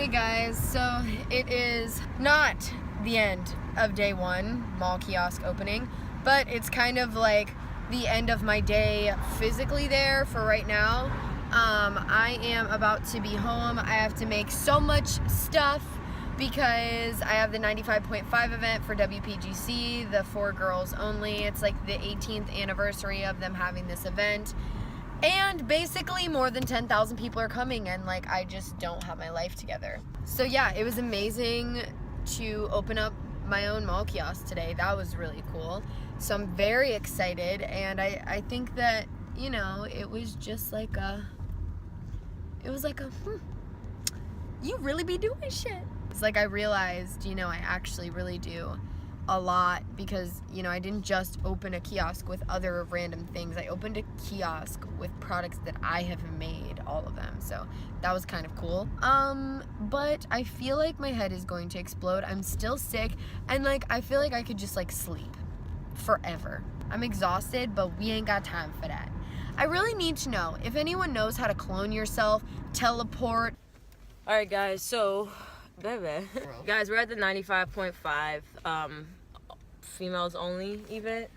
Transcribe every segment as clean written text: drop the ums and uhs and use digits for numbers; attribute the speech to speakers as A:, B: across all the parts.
A: Hey guys, so it is not the end of day one, mall kiosk opening, but it's kind of like the end of my day physically there for right now. I am about to be home. I have to make so much stuff because I have the 95.5 event for WPGC, the 4 girls only. It's like the 18th anniversary of them having this event. And basically more than 10,000 people are coming, and like I just don't have my life together. So yeah, it was amazing to open up my own mall kiosk today. That was really cool. So I'm very excited, and I think that, you know, it was just like you really be doing shit. It's like I realized, you know, I actually really do a lot because, you know, I didn't just open a kiosk with other random things. I opened a kiosk with products that I have made, all of them. So that was kind of cool. But I feel like my head is going to explode. I'm still sick, and like I feel like I could just like sleep forever. I'm exhausted, but we ain't got time for that. I really need to know if anyone knows how to clone yourself, teleport.
B: All right, guys, so guys, we're at the 95.5 females only event.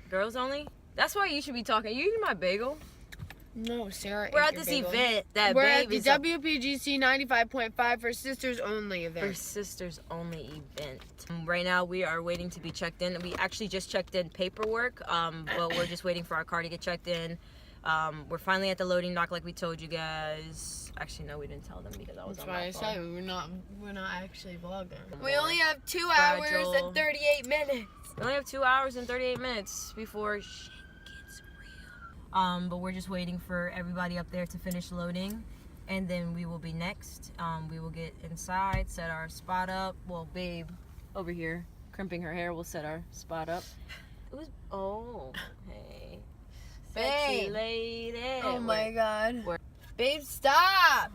B: Girls only? That's why you should be talking. You eating my bagel?
A: No, Sarah.
B: We're at this event that
A: we're at the WPGC 95.5 for sisters only event.
B: For sisters only event. Right now we are waiting to be checked in. We actually just checked in paperwork, but we're just waiting for our car to get checked in. We're finally at the loading dock like we told you guys. Actually, no, we didn't tell them because I was on my phone. That's why I said
A: we're not actually vlogging. We only have 2 hours and 38 minutes.
B: We only have 2 hours and 38 minutes before shit gets real. But we're just waiting for everybody up there to finish loading, and then we will be next. We will get inside, set our spot up. Well, babe over here crimping her hair will set our spot up. It was hey. Sexy lady.
A: Oh my god. Babe, stop!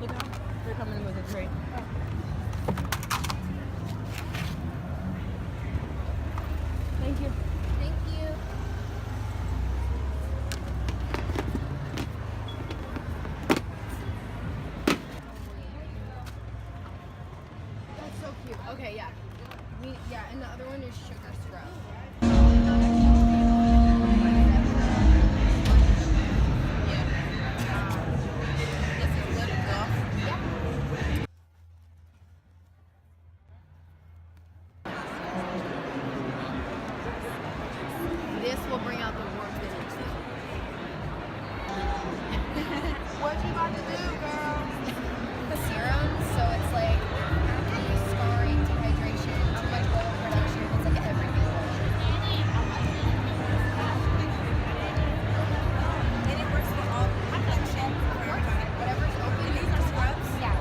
B: Look out. They're coming with a tray. Thank you.
A: Thank you. That's so cute. Okay, yeah. Yeah, and the other one is sugar scrub. This will bring out the warmth in it too. What you about to do, girl? The serum, so it's like acne, scarring, dehydration, too much oil production. It's like everything. And it works for all complexion. Whatever's open. These are scrubs? Yeah.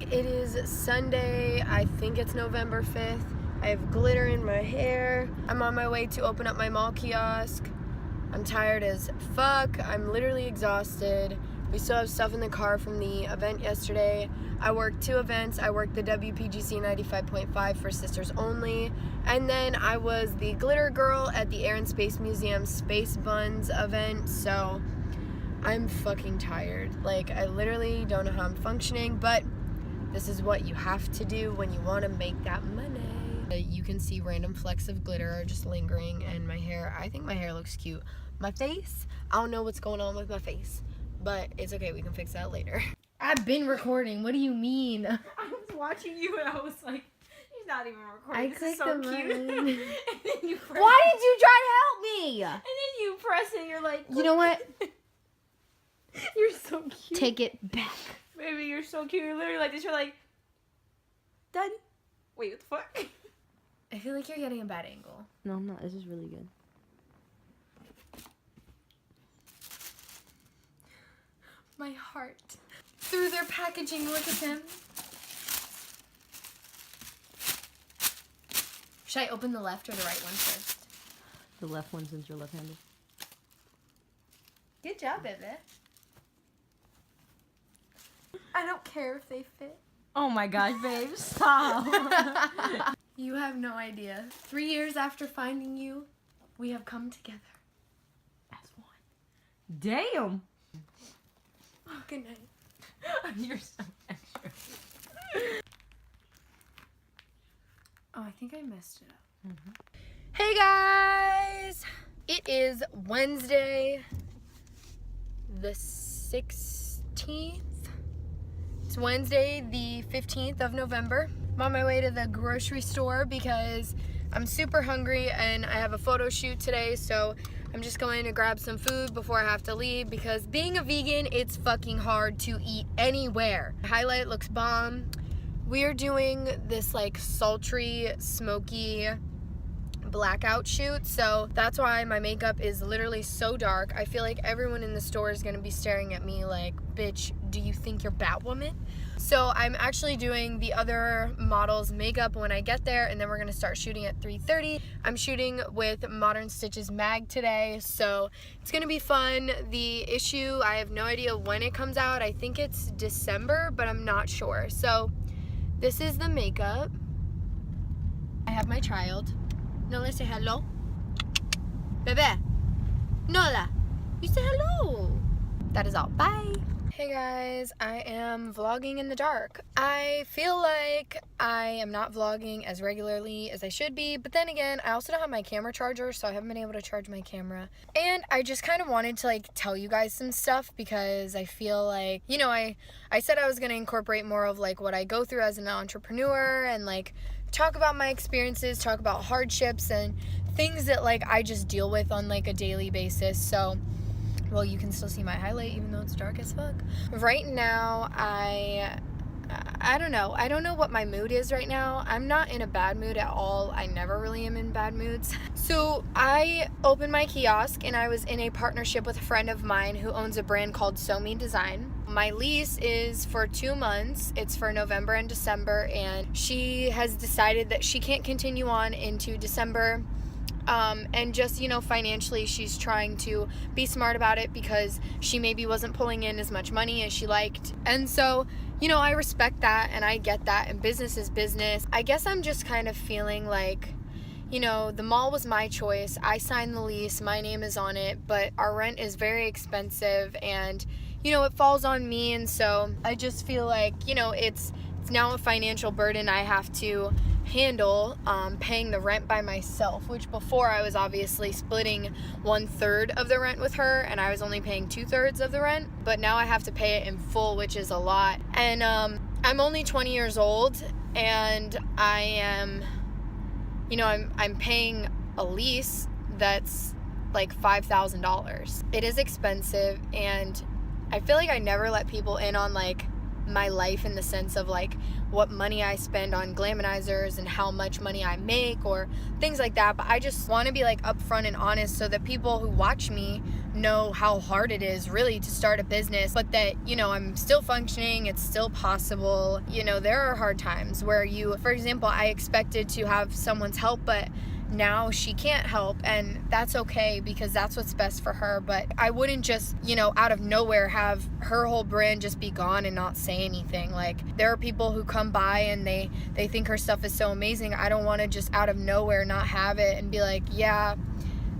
A: It is Sunday, I think it's November 5th. I have glitter in my hair. I'm on my way to open up my mall kiosk. I'm tired as fuck. I'm literally exhausted. We still have stuff in the car from the event yesterday. I worked 2 events. I worked the WPGC 95.5 for sisters only. And then I was the glitter girl at the Air and Space Museum Space Buns event. So I'm fucking tired. Like, I literally don't know how I'm functioning, but this is what you have to do when you want to make that money. You can see random flecks of glitter just lingering, and my hair, I think my hair looks cute. My face, I don't know what's going on with my face, but it's okay, we can fix that later. I've been recording, what do you mean?
B: I was watching you and I was like, he's not even recording.
A: I clicked so cute.
B: And then you press
A: Why did you try to help me?
B: And then you press it and you're like,
A: you know what?
B: You're so cute.
A: Take it back.
B: Baby, you're so cute. You're literally like this. You're like, done. Wait, what the fuck?
A: I feel like you're getting a bad angle.
B: No, I'm not. This is really good.
A: My heart. Through their packaging, look at them. Should I open the left or the right one first?
B: The left one since you're left-handed.
A: Good job, baby. I don't care if they fit.
B: Oh my gosh, babe, stop.
A: You have no idea. 3 years after finding you, we have come together.
B: As one. Damn.
A: Oh, good night.
B: You're so extra.
A: Oh, I think I messed it up. Mm-hmm. Hey guys! It is Wednesday, the 16th. It's Wednesday, the 15th of November. I'm on my way to the grocery store because I'm super hungry and I have a photo shoot today, so I'm just going to grab some food before I have to leave because being a vegan, it's fucking hard to eat anywhere. Highlight looks bomb. We are doing this like sultry, smoky blackout shoot, so that's why my makeup is literally so dark. I feel like everyone in the store is gonna be staring at me like, bitch, do you think you're Batwoman? So I'm actually doing the other model's makeup when I get there, and then we're gonna start shooting at 3:30. I'm shooting with Modern Stitches Mag today, so it's gonna be fun. The issue, I have no idea when it comes out. I think it's December, but I'm not sure. So this is the makeup. I have my child. Nola, say hello. Bebe. Nola, you say hello. That is all. Bye. Hey guys, I am vlogging in the dark. I feel like I am not vlogging as regularly as I should be, but then again, I also don't have my camera charger, so I haven't been able to charge my camera. And I just kind of wanted to like tell you guys some stuff because I feel like, you know, I said I was going to incorporate more of like what I go through as an entrepreneur and like talk about my experiences, talk about hardships and things that like I just deal with on like a daily basis. So, well, you can still see my highlight even though it's dark as fuck. Right now, I don't know. I don't know what my mood is right now. I'm not in a bad mood at all. I never really am in bad moods. So I opened my kiosk and I was in a partnership with a friend of mine who owns a brand called Sew Me Design. My lease is for 2 months. It's for November and December, and she has decided that she can't continue on into December. And just, you know, financially, she's trying to be smart about it because she maybe wasn't pulling in as much money as she liked. And so, you know, I respect that and I get that, and business is business. I guess I'm just kind of feeling like, you know, the mall was my choice. I signed the lease, my name is on it, but our rent is very expensive and, you know, it falls on me. And so I just feel like, you know, it's now a financial burden I have to handle, paying the rent by myself, which before I was obviously splitting 1/3 of the rent with her and I was only paying 2/3 of the rent, but now I have to pay it in full, which is a lot. And I'm only 20 years old and I am, you know, I'm paying a lease that's like $5,000. It is expensive, and I feel like I never let people in on like my life in the sense of like what money I spend on glamanizers and how much money I make or things like that, but I just want to be like upfront and honest so that people who watch me know how hard it is really to start a business, but that, you know, I'm still functioning, it's still possible. You know, there are hard times where you, for example, I expected to have someone's help, but now she can't help, and that's okay because that's what's best for her. But I wouldn't just, you know, out of nowhere have her whole brand just be gone and not say anything. Like, there are people who come by and they think her stuff is so amazing. I don't want to just out of nowhere not have it and be like, yeah,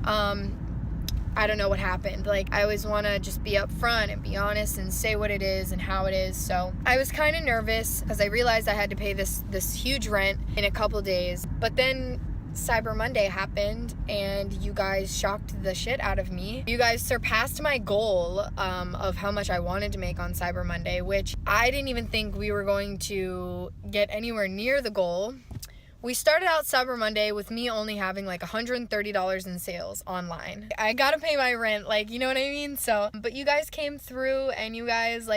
A: I don't know what happened. Like, I always want to just be upfront and be honest and say what it is and how it is. So I was kind of nervous because I realized I had to pay this huge rent in a couple days, but then Cyber Monday happened and you guys shocked the shit out of me. You guys surpassed my goal of how much I wanted to make on Cyber Monday, which I didn't even think we were going to get anywhere near the goal. We started out Cyber Monday with me only having like $130 in sales online. I gotta pay my rent, like, you know what I mean? So, but you guys came through and you guys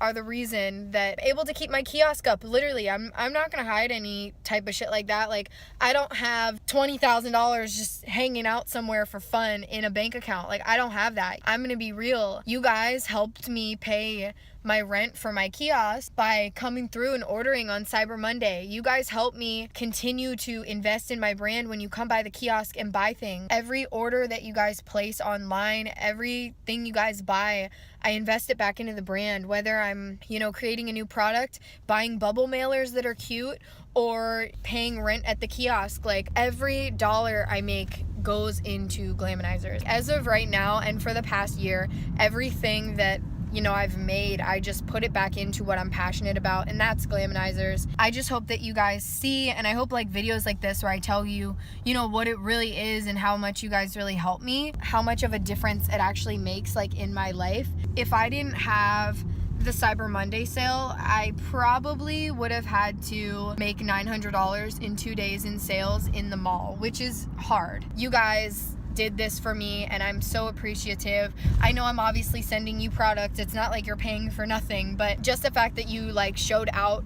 A: are the reason that I'm able to keep my kiosk up. Literally, I'm not gonna hide any type of shit like that. Like, I don't have $20,000 just hanging out somewhere for fun in a bank account. Like, I don't have that. I'm gonna be real. You guys helped me pay my rent for my kiosk by coming through and ordering on Cyber Monday. You guys help me continue to invest in my brand when you come by the kiosk and buy things. Every order that you guys place online, everything you guys buy, I invest it back into the brand, whether I'm, creating a new product, buying bubble mailers that are cute, or paying rent at the kiosk. Like, every dollar I make goes into Glamanizers. As of right now, and for the past year, everything that I've made, I just put it back into what I'm passionate about, and that's Glamanizers. I just hope that you guys see, and I hope like videos like this where I tell you, what it really is and how much you guys really help me, how much of a difference it actually makes like in my life. If I didn't have the Cyber Monday sale, I probably would have had to make $900 in 2 days in sales in the mall, which is hard. You guys did this for me, and I'm so appreciative. I know I'm obviously sending you products. It's not like you're paying for nothing, but just the fact that you like showed out,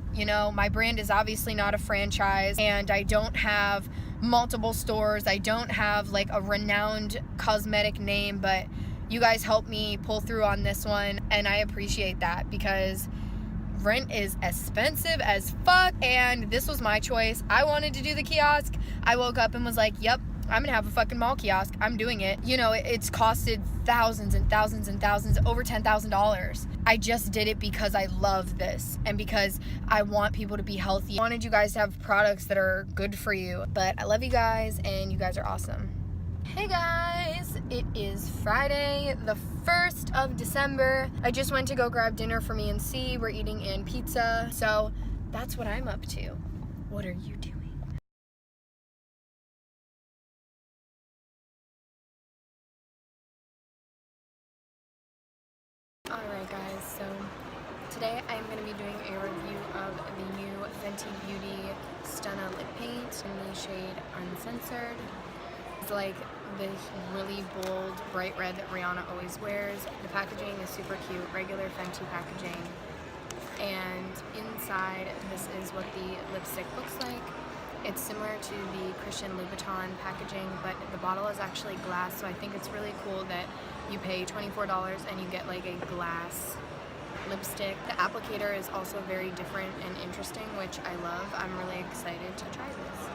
A: my brand is obviously not a franchise, and I don't have multiple stores. I don't have like a renowned cosmetic name, but you guys helped me pull through on this one, and I appreciate that because rent is expensive as fuck, and this was my choice. I wanted to do the kiosk. I woke up and was like, yep, I'm gonna have a fucking mall kiosk. I'm doing it. It's costed thousands and thousands and thousands, over $10,000. I just did it because I love this and because I want people to be healthy. I wanted you guys to have products that are good for you. But I love you guys, and you guys are awesome. Hey guys, it is Friday, the 1st of December. I just went to go grab dinner for me and C. We're eating in pizza. So that's what I'm up to. What are you doing? Alright guys, so today I'm going to be doing a review of the new Fenty Beauty Stunna lip paint in the shade Uncensored. It's like this really bold, bright red that Rihanna always wears. The packaging is super cute, regular Fenty packaging. And inside, this is what the lipstick looks like. It's similar to the Christian Louboutin packaging, but the bottle is actually glass, so I think it's really cool that you pay $24 and you get like a glass lipstick. The applicator is also very different and interesting, which I love. I'm really excited to try this.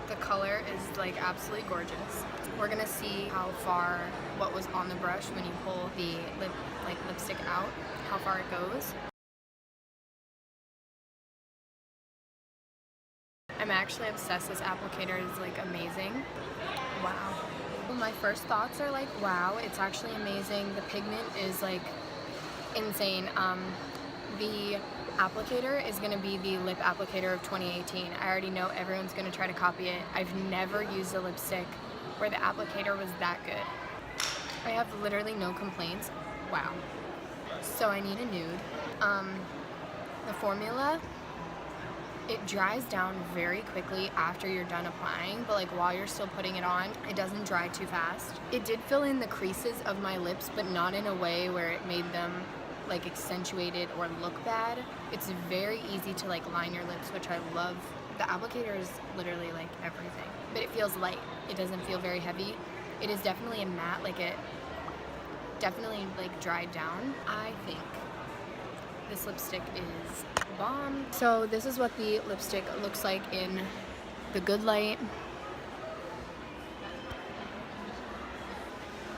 A: The color is like absolutely gorgeous. We're gonna see how far what was on the brush when you pull the lipstick out, how far it goes. I'm actually obsessed. This applicator is like amazing. Wow. Well, my first thoughts are like, wow, it's actually amazing. The pigment is like insane. The applicator is going to be the lip applicator of 2018. I already know everyone's going to try to copy it. I've never used a lipstick where the applicator was that good. I have literally no complaints. Wow. So I need a nude. The formula, it dries down very quickly after you're done applying, but like while you're still putting it on, it doesn't dry too fast. It did fill in the creases of my lips, but not in a way where it made them like accentuated or look bad. It's very easy to like line your lips, which I love. The applicator is literally like everything, but it feels light. It doesn't feel very heavy. It is definitely a matte, like it definitely like dried down. I think this lipstick is bomb. So this is what the lipstick looks like in the good light.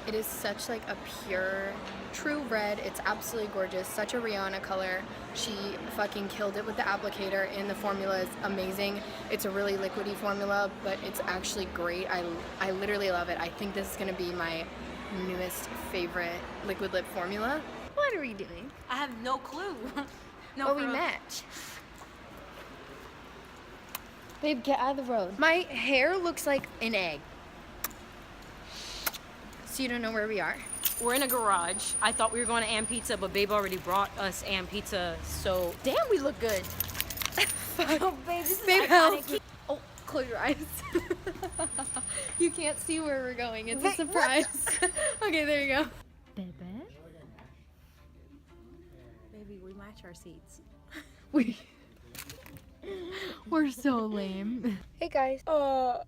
A: It is such like a pure, true red. It's absolutely gorgeous. Such a Rihanna color. She fucking killed it with the applicator, and the formula is amazing. It's a really liquidy formula, but it's actually great. I literally love it. I think this is gonna be my newest favorite liquid lip formula. What are we doing?
B: I have no clue. No,
A: oh, we match. Babe, get out of the road. My hair looks like an egg. So you don't know where we are.
B: We're in a garage. I thought we were going to Am Pizza, but Babe already brought us Am Pizza, so damn, we look good. Oh, babe, this is iconic.
A: Oh, close your eyes. You can't see where we're going. It's a surprise. Okay, there you go. Baby,
B: we match our seats.
A: We're so lame. Hey guys. Oh,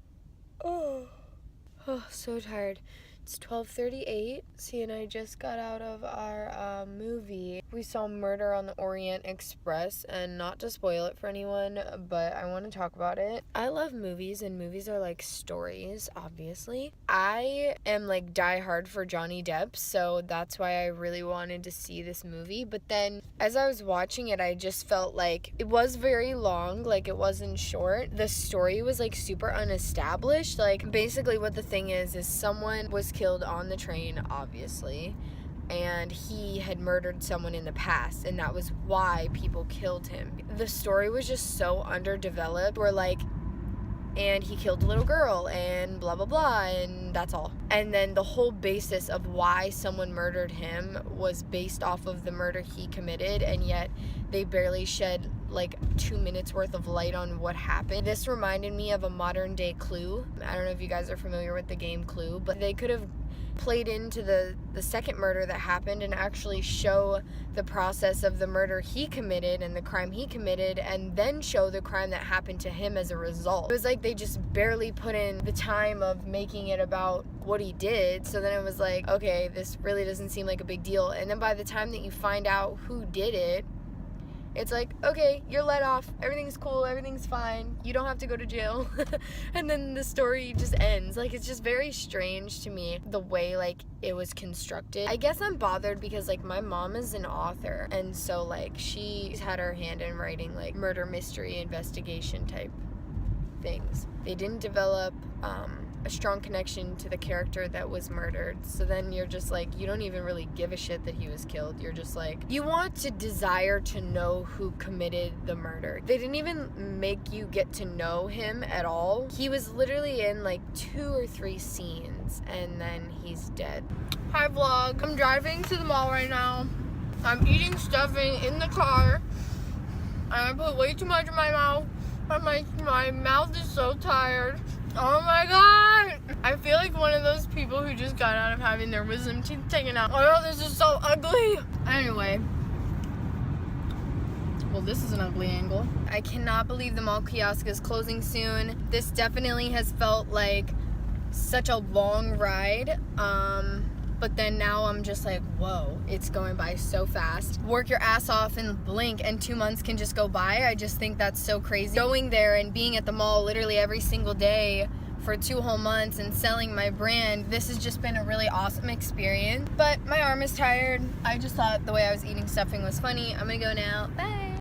A: so tired. It's 12:38. C and I just got out of our movie. We saw Murder on the Orient Express, and not to spoil it for anyone, but I want to talk about it. I love movies, and movies are like stories, obviously. I am like diehard for Johnny Depp, so that's why I really wanted to see this movie. But then as I was watching it, I just felt like it was very long, like it wasn't short. The story was like super unestablished. Like basically what the thing is someone was killed on the train, obviously, and he had murdered someone in the past, and that was why people killed him. The story was just so underdeveloped. We're like, and he killed a little girl and blah blah blah, and that's all. And then the whole basis of why someone murdered him was based off of the murder he committed, and yet they barely shed like 2 minutes worth of light on what happened. This reminded me of a modern day Clue. I don't know if you guys are familiar with the game Clue, but they could have played into the second murder that happened and actually show the process of the murder he committed and the crime he committed, and then show the crime that happened to him as a result. It was like they just barely put in the time of making it about what he did, so then it was like, okay, this really doesn't seem like a big deal. And then by the time that you find out who did it, it's like, okay, you're let off, everything's cool, everything's fine, you don't have to go to jail. And then the story just ends. Like, it's just very strange to me, the way, like, it was constructed. I guess I'm bothered because, like, my mom is an author, and so, like, she's had her hand in writing, like, murder mystery investigation type things. They didn't develop a strong connection to the character that was murdered, so then you're just like, you don't even really give a shit that he was killed. You're just like, you want to desire to know who committed the murder. They didn't even make you get to know him at all. He was literally in like 2 or 3 scenes, and then he's dead. Hi vlog, I'm driving to the mall right now. I'm eating stuffing in the car, and I put way too much in my mouth. My mouth is so tired. Oh my god! I feel like one of those people who just got out of having their wisdom teeth taken out. Oh, this is so ugly! Anyway. Well, this is an ugly angle. I cannot believe the mall kiosk is closing soon. This definitely has felt like such a long ride. But then now I'm just like, whoa, it's going by so fast. Work your ass off and blink and 2 months can just go by. I just think that's so crazy. Going there and being at the mall literally every single day for 2 whole months and selling my brand, this has just been a really awesome experience. But my arm is tired. I just thought the way I was eating stuffing was funny. I'm gonna go now. Bye.